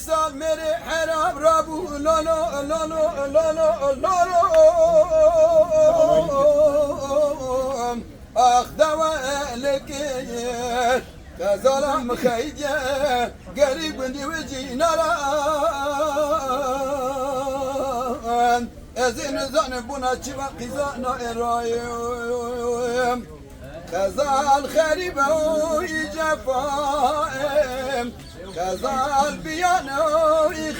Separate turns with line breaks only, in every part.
سال میری حرام رابو لالو لالو لالو لالو آخ دوالك كظلم خيديا قريب دي وجينا ازين زان بنا چوا قزانا ارايم خزال خريبه ويجفائم خزال بيانو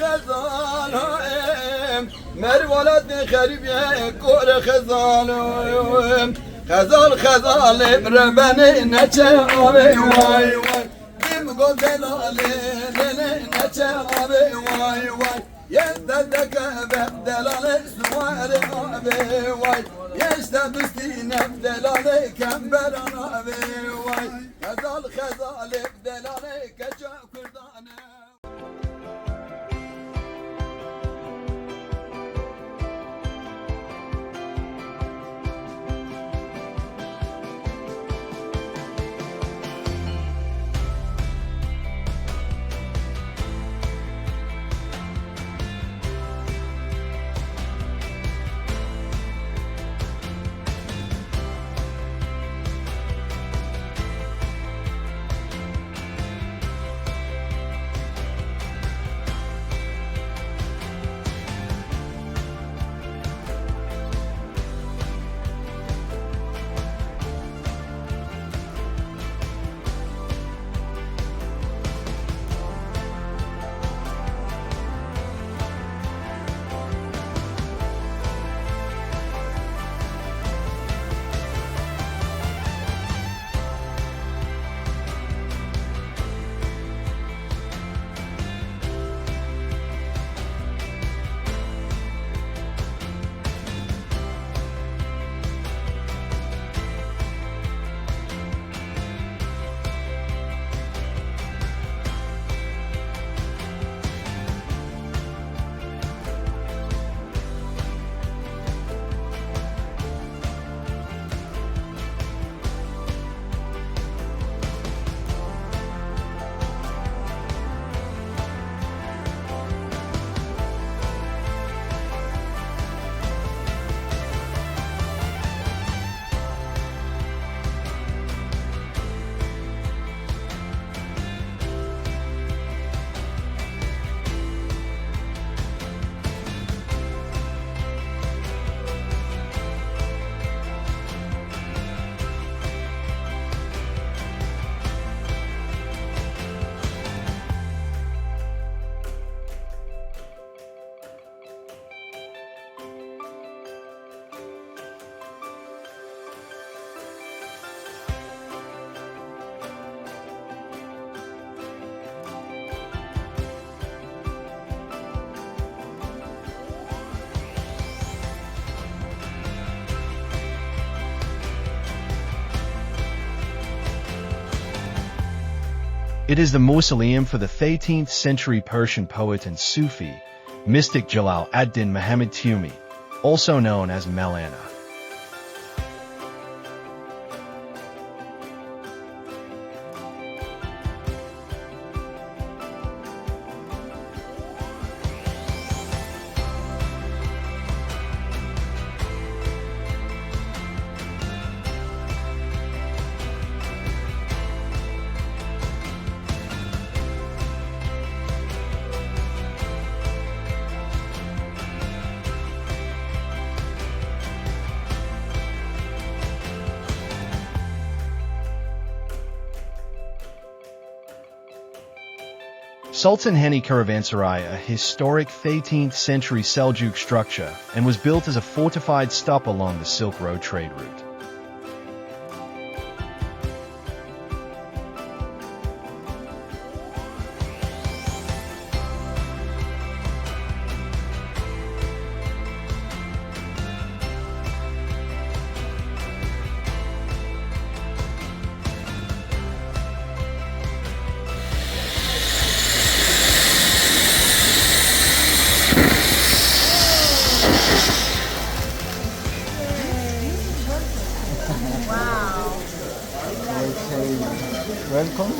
خزالهم مرولد خريب يكور خزالهم خزال خزال بربني نچه آبي واي واي بيم گل دلالي نچه آبي واي واي يزددك بدلالي سوار آبي واي يشتبستين بدلالي كمبران آبي واي خزال خزال بدلالي كجا كردانه.
It is the mausoleum for the 13th century Persian poet and Sufi, mystic Jalal ad-Din Muhammad Tumi, also known as Mevlana. Sultan Hani Caravanserai, a historic 13th century Seljuk structure, and was built as a fortified stop along the Silk Road trade route.
Welcome.